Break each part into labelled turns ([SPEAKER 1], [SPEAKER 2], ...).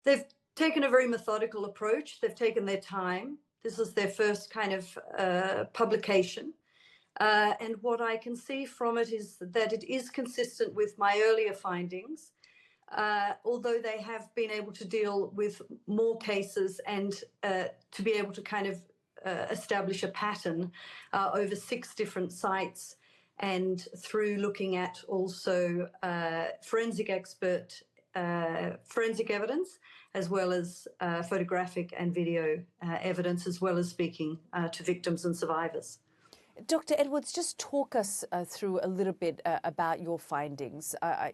[SPEAKER 1] they've taken a very methodical approach. They've taken their time. This is their first kind of publication. And what I can see from it is that it is consistent with my earlier findings, although they have been able to deal with more cases and to be able to kind of establish a pattern over 6 different sites, and through looking at also forensic evidence, as well as photographic and video evidence, as well as speaking to victims and survivors.
[SPEAKER 2] Dr. Edwards, just talk us through a little bit about your findings. I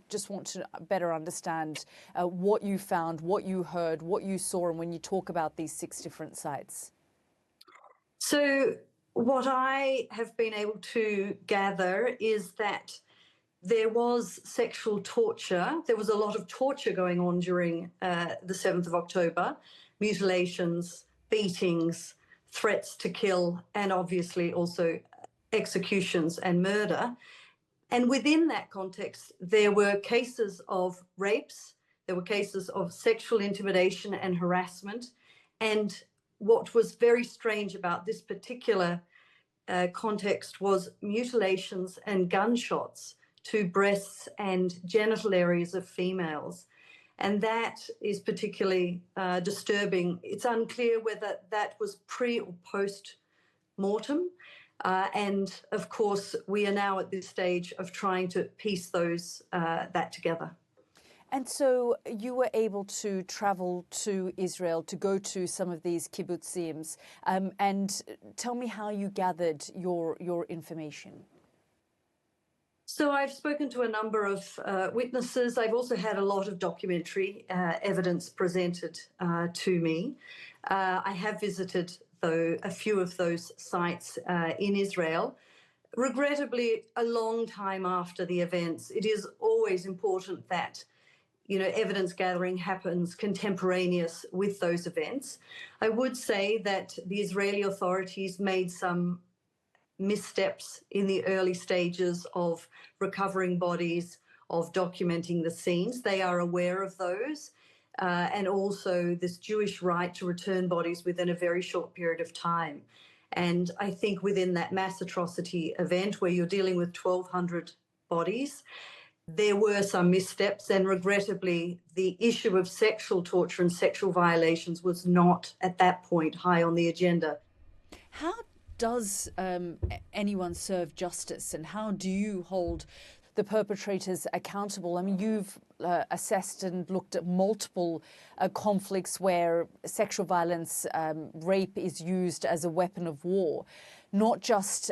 [SPEAKER 2] just want to better understand what you found, what you heard, what you saw, and when you talk about these 6 different sites.
[SPEAKER 1] So what I have been able to gather is that there was sexual torture. There was a lot of torture going on during the 7th of October, mutilations, beatings, threats to kill, and obviously also executions and murder. And within that context, there were cases of rapes, there were cases of sexual intimidation and harassment. And what was very strange about this particular context was mutilations and gunshots to breasts and genital areas of females. And that is particularly disturbing. It's unclear whether that was pre or post-mortem. And of course, we are now at this stage of trying to piece that together.
[SPEAKER 2] And so you were able to travel to Israel to go to some of these kibbutzim, and tell me how you gathered your information.
[SPEAKER 1] So I've spoken to a number of witnesses. I've also had a lot of documentary evidence presented to me. I have visited, though, a few of those sites in Israel. Regrettably, a long time after the events, it is always important that evidence gathering happens contemporaneous with those events. I would say that the Israeli authorities made some missteps in the early stages of recovering bodies, of documenting the scenes. They are aware of those, and also this Jewish right to return bodies within a very short period of time. And I think within that mass atrocity event where you're dealing with 1,200 bodies, there were some missteps, and regrettably, the issue of sexual torture and sexual violations was not at that point high on the agenda.
[SPEAKER 2] How does anyone serve justice, and how do you hold the perpetrators accountable? I mean, you've assessed and looked at multiple conflicts where sexual violence, rape is used as a weapon of war, not just,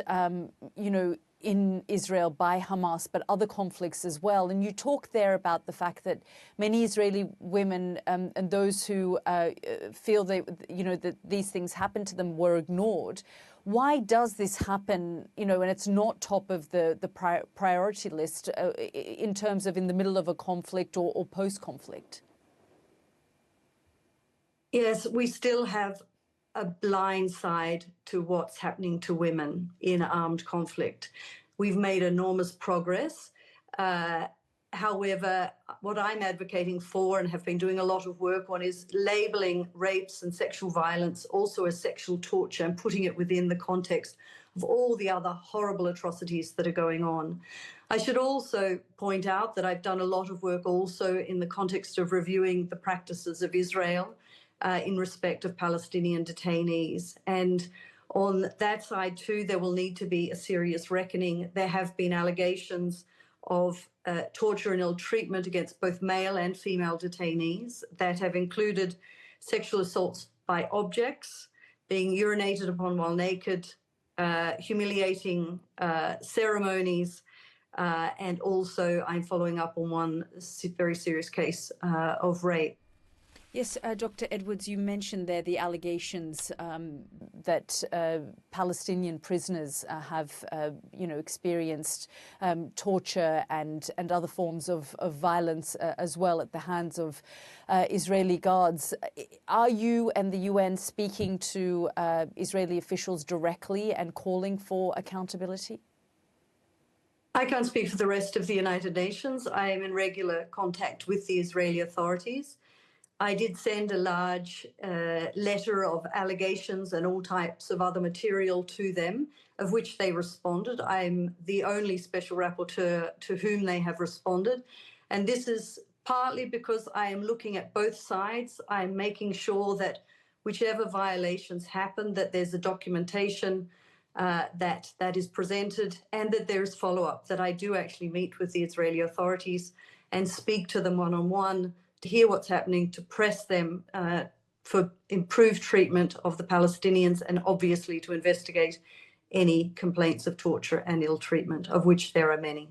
[SPEAKER 2] in Israel by Hamas, but other conflicts as well. And you talk there about the fact that many Israeli women and those who feel that these things happen to them were ignored. Why does this happen, and it's not top of the priority list in terms of in the middle of a conflict or post-conflict?
[SPEAKER 1] Yes, we still have a blind side to what's happening to women in armed conflict. We've made enormous progress. However, what I'm advocating for and have been doing a lot of work on is labelling rapes and sexual violence also as sexual torture and putting it within the context of all the other horrible atrocities that are going on. I should also point out that I've done a lot of work also in the context of reviewing the practices of Israel in respect of Palestinian detainees. And on that side too, there will need to be a serious reckoning. There have been allegations of torture and ill treatment against both male and female detainees that have included sexual assaults by objects, being urinated upon while naked, humiliating ceremonies, and also I'm following up on one very serious case of rape.
[SPEAKER 2] Yes, Dr. Edwards, you mentioned there the allegations that Palestinian prisoners have, experienced torture and other forms of violence as well at the hands of Israeli guards. Are you and the UN speaking to Israeli officials directly and calling for accountability?
[SPEAKER 1] I can't speak for the rest of the United Nations. I am in regular contact with the Israeli authorities. I did send a large letter of allegations and all types of other material to them, of which they responded. I'm the only special rapporteur to whom they have responded. And this is partly because I am looking at both sides. I'm making sure that whichever violations happen, that there's a documentation that is presented, and that there is follow-up, that I do actually meet with the Israeli authorities and speak to them one-on-one to hear what's happening, to press them for improved treatment of the Palestinians, and obviously to investigate any complaints of torture and ill treatment, of which there are many.